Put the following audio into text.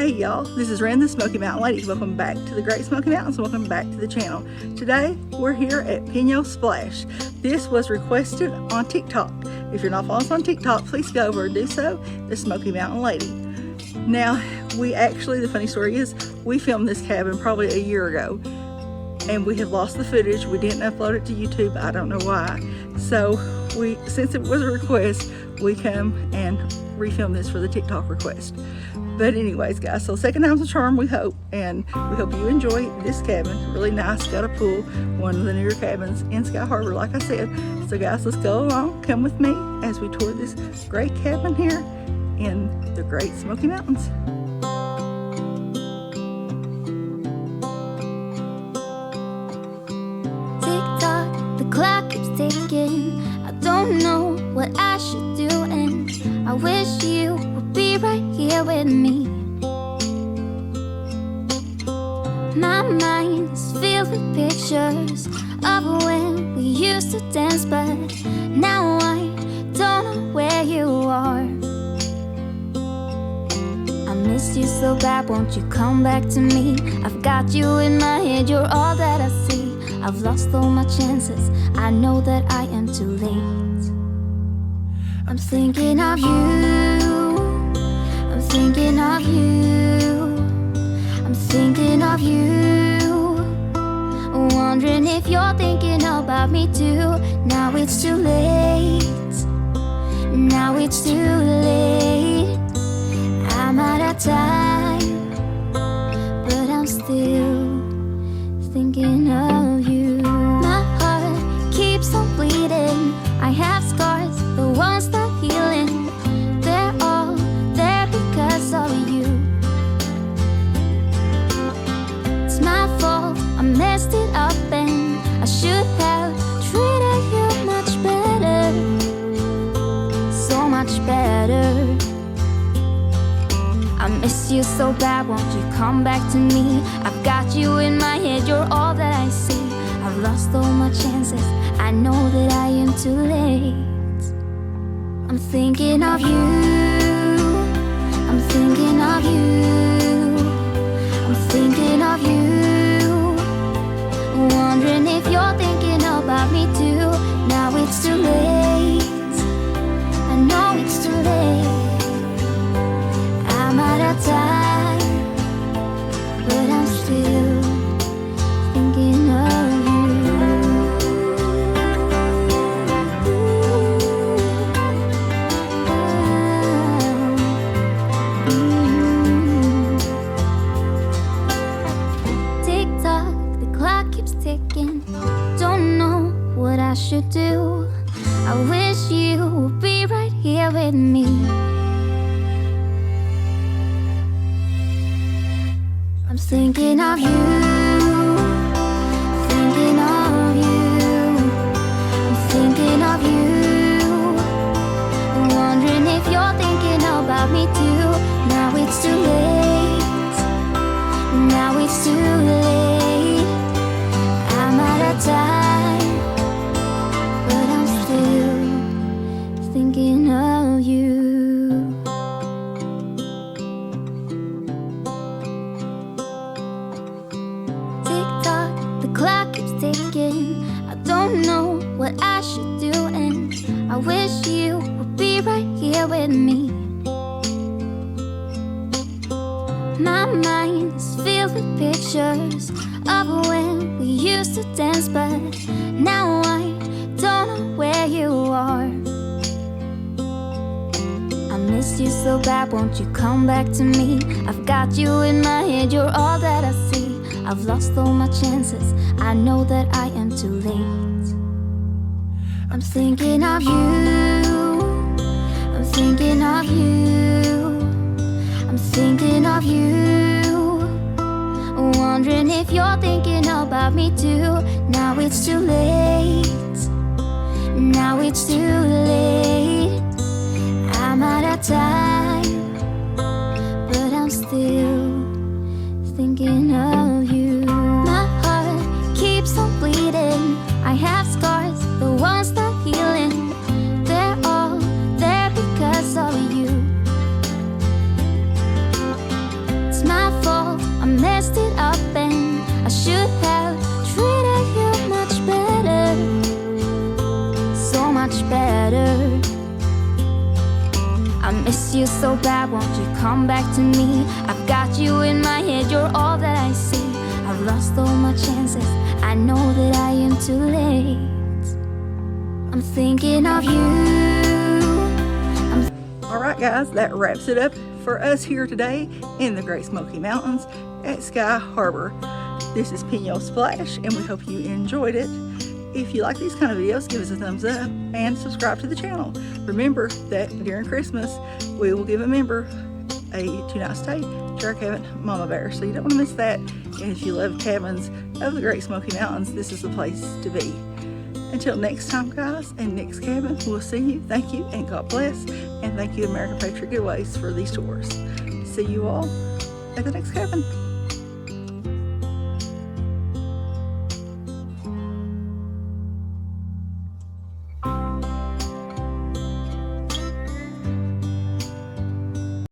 Hey y'all, this is Ren the Smoky Mountain Lady. Welcome back to the Great Smoky Mountains. Welcome back to the channel. Today we're here at Pinot Splash. This was requested on TikTok. If you're not following us on TikTok, please go over and do so. The Smoky Mountain Lady. Now, the funny story is, we filmed this cabin probably a year ago, and we have lost the footage. We didn't upload it to YouTube. I don't know why. So since it was a request, we come and refilm this for the TikTok request. But anyways, guys, so second time's a charm, we hope, and we hope you enjoy this cabin. Really nice, got a pool, one of the newer cabins in Sky Harbor, like I said. So guys, let's go along, come with me as we tour this great cabin here in the Great Smoky Mountains. Tick-tock, the clock keeps ticking. I don't know what I should do, and I wish you would be right here with me. My mind is filled with pictures of when we used to dance, but now I don't know where you are. I miss you so bad, won't you come back to me? I've got you in my head, you're all that I see. I've lost all my chances, I know that I am too late. I'm thinking of you, I'm thinking of you, I'm thinking of you, wondering if you're thinking about me too. Now it's too late, now it's too late. I'm out of time, but I'm still thinking of you. My heart keeps on bleeding, I have scars that won't stop healing. They're all there because of you. It's my fault, I messed it up, and I should have treated you much better, so much better. I miss you so bad, won't you come back to me? I've got you in my head, you're all that I see. I've lost all my chances, I know that I am too late. I'm thinking of you, I'm thinking of you, I'm thinking of you, wondering if you're thinking about me too. Now it's too late, I know it's too late. I'm out of time, but I'm still thinking of ticking, don't know what I should do. I wish you would be right here with me. I'm thinking of you, thinking of you, I'm thinking of you, wondering if you're thinking about me too. Now it's too late, now it's too late. I'm out of time, but I'm still thinking of you. Tick-tock, the clock keeps ticking. I don't know what I should do, and I wish you would be right here with me. My mind is filled with pictures of when we used to dance, but now I don't know where you are. I miss you so bad, won't you come back to me? I've got you in my head, you're all that I see. I've lost all my chances, I know that I am too late. I'm thinking of you, I'm thinking of you, I'm thinking of you, wondering if you're thinking about me too. Now it's too late, now it's too late. I'm out of time, but I'm still thinking of you. My heart keeps on bleeding, I have scars that won't stop healing. They're all there because of you. It's so bad, won't you come back to me? I've got you in my head, you're all that I see. I've lost all my chances, I know that I am too late. I'm thinking of you. All right, guys, that wraps it up for us here today in the Great Smoky Mountains at Sky Harbor. This is Pinot Splash, and we hope you enjoyed it. If you like these kind of videos, give us a thumbs up and subscribe to the channel. Remember that during Christmas, we will give a member a 2-night stay to our cabin Mama Bear, so you don't want to miss that. And if you love cabins of the Great Smoky Mountains, this is the place to be. Until next time, guys, and next cabin, we'll see you. Thank you, and God bless. And thank you, American Patriot Goodways, for these tours. See you all at the next cabin.